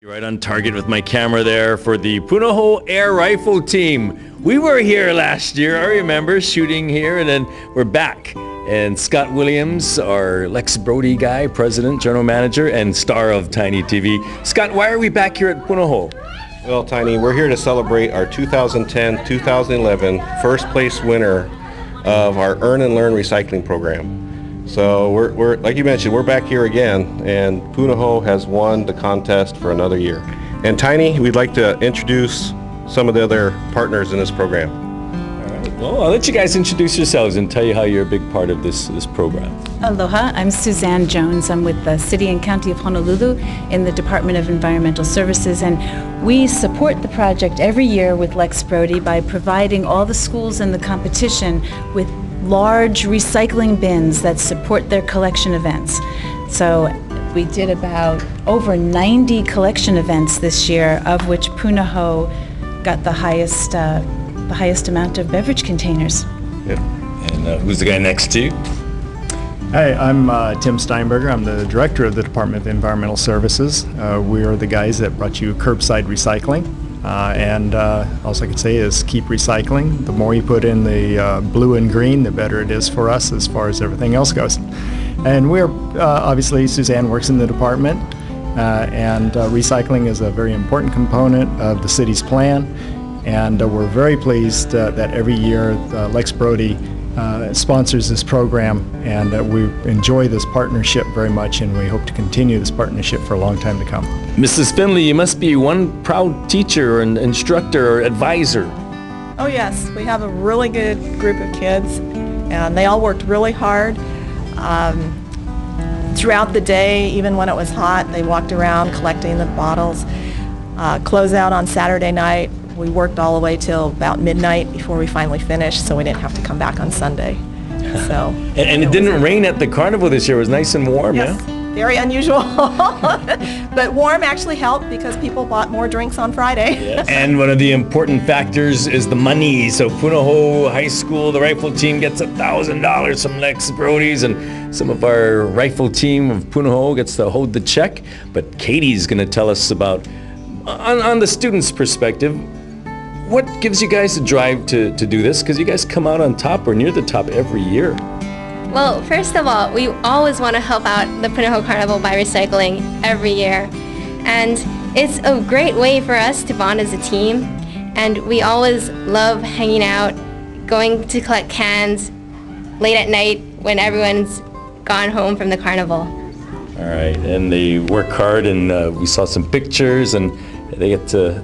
Right on target with my camera there for the Punahou Air Rifle Team. We were here last year, I remember, shooting here, and then we're back. And Scott Williams, our Lex Brodies guy, president, general manager, and star of Tiny TV. Scott, why are we back here at Punahou? Well, Tiny, we're here to celebrate our 2010-2011 first place winner of our Earn and Learn recycling program. So we're like you mentioned, we're back here again, and Punahou has won the contest for another year. And Tiny, we'd like to introduce some of the other partners in this program. All right. Well, I'll let you guys introduce yourselves and tell you how you're a big part of this program. Aloha, I'm Suzanne Jones. I'm with the City and County of Honolulu in the Department of Environmental Services, and we support the project every year with Lex Brodies by providing all the schools in the competition with large recycling bins that support their collection events. So we did about over 90 collection events this year, of which Punahou got the highest amount of beverage containers. Yeah. And who's the guy next to you? Hi, I'm Tim Steinberger. I'm the director of the Department of Environmental Services. We are the guys that brought you curbside recycling. And all I can say is keep recycling. The more you put in the blue and green, the better it is for us as far as everything else goes. And we're obviously, Suzanne works in the department, and recycling is a very important component of the city's plan. And we're very pleased that every year Lex Brodies sponsors this program, and we enjoy this partnership very much, and we hope to continue this partnership for a long time to come. Mrs. Finley, you must be one proud teacher and instructor or advisor. Oh yes, we have a really good group of kids, and they all worked really hard. Throughout the day, even when it was hot, they walked around collecting the bottles. Close out on Saturday night. We worked all the way till about midnight before we finally finished, so we didn't have to come back on Sunday. So. And it didn't rain at the carnival this year. It was nice and warm, yes, yeah? Very unusual. But warm actually helped because people bought more drinks on Friday. Yes. And one of the important factors is the money. So Punahou High School, the rifle team gets $1,000 from Lex Brodies, and some of our rifle team of Punahou gets to hold the check. But Katie's going to tell us about, on the students' perspective, what gives you guys the drive to do this? Because you guys come out on top or near the top every year. Well, first of all, we always want to help out the Punahou Carnival by recycling every year. And it's a great way for us to bond as a team. And we always love hanging out, going to collect cans late at night when everyone's gone home from the carnival. All right, and they work hard, and we saw some pictures, and they get to,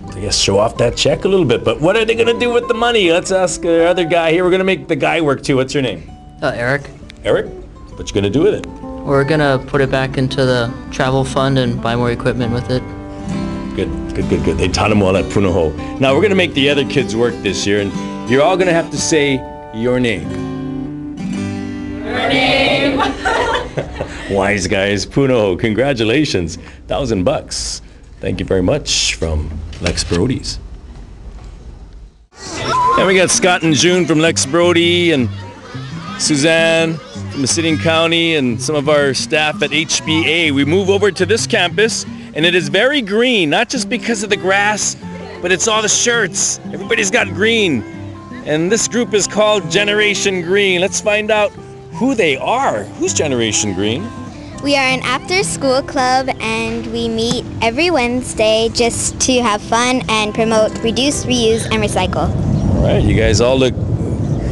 I guess, show off that check a little bit. But what are they going to do with the money? Let's ask our other guy here. We're going to make the guy work too. What's your name? Eric. Eric? What you going to do with it? We're going to put it back into the travel fund and buy more equipment with it. Good. They taught them well at Punahou. Now we're going to make the other kids work this year, and you're all going to have to say your name. Your name! Wise guys, Punahou, congratulations. $1,000. Thank you very much from Lex Brodies. And we got Scott and June from Lex Brodies, and Suzanne from the City and County, and some of our staff at HBA. We move over to this campus, and it is very green, not just because of the grass, but it's all the shirts. Everybody's got green. And this group is called Generation Green. Let's find out who they are. Who's Generation Green? We are an after-school club, and we meet every Wednesday just to have fun and promote reduce, reuse, and recycle. All right, you guys all look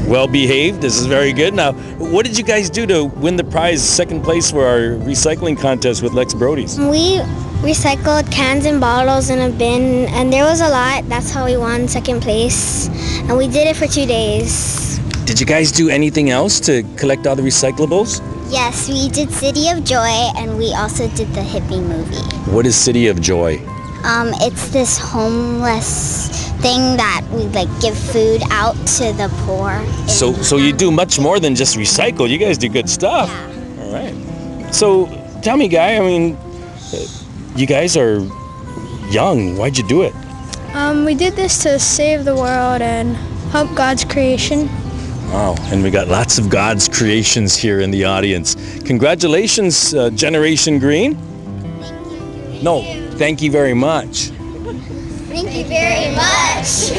well-behaved. This is very good. Now, what did you guys do to win the prize, second place for our recycling contest with Lex Brodies? We recycled cans and bottles in a bin, and there was a lot. That's how we won second place, and we did it for 2 days. Did you guys do anything else to collect all the recyclables? Yes, we did City of Joy, and we also did the hippie movie. What is City of Joy? It's this homeless thing that we give food out to the poor. So you do much more than just recycle. You guys do good stuff. Yeah. All right. So tell me, guy, I mean, you guys are young. Why'd you do it? We did this to save the world and help God's creation. Wow, and we got lots of God's creations here in the audience. Congratulations, Generation Green. Thank you. No, Thank you very much. Thank you very much.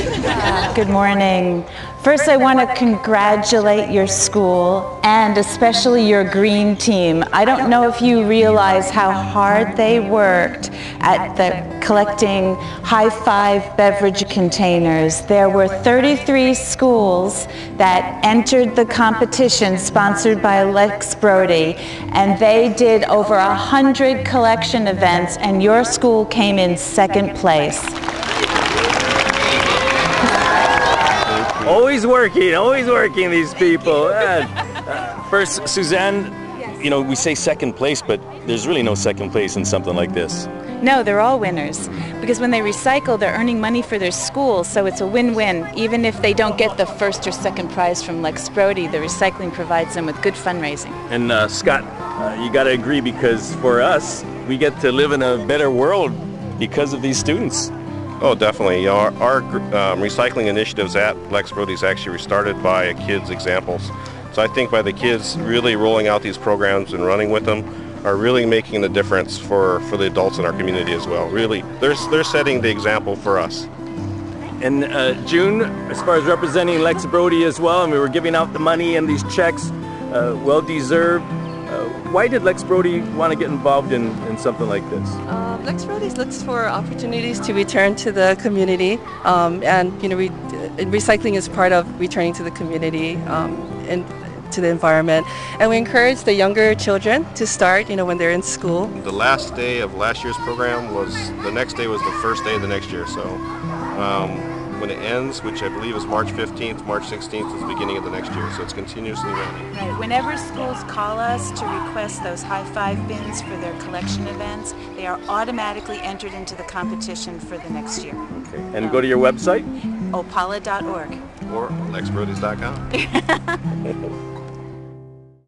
Good morning. First, I want to congratulate your school and especially your green team. I don't know if you realize how hard they worked at collecting high-five beverage containers. There were 33 schools that entered the competition sponsored by Lex Brodies, and they did over 100 collection events, and your school came in second place. Always working, these people. First, Suzanne, you know, we say second place, but there's really no second place in something like this. No, they're all winners, because when they recycle, they're earning money for their school, so it's a win-win. Even if they don't get the first or second prize from Lex Brodies, the recycling provides them with good fundraising. And Scott, you got to agree, because for us, we get to live in a better world because of these students. Oh, definitely. You know, our recycling initiatives at Lex Brodies actually were started by kids' examples. So I think by the kids really rolling out these programs and running with them are really making the difference for the adults in our community as well. Really, they're setting the example for us. And June, as far as representing Lex Brodies as well, and we were giving out the money and these checks, well deserved. Why did Lex Brodies want to get involved in something like this? Lex Brodies looks for opportunities to return to the community, and you know, recycling is part of returning to the community and to the environment. And we encourage the younger children to start, you know, when they're in school. The last day of last year's program was, the next day was the first day of the next year. So when it ends, which I believe is March 15th, March 16th is the beginning of the next year. So it's continuously running. Right. Whenever schools call us to request those high-five bins for their collection events, they are automatically entered into the competition for the next year. Okay. And go to your website? opala.org. Or lexbrodies.com.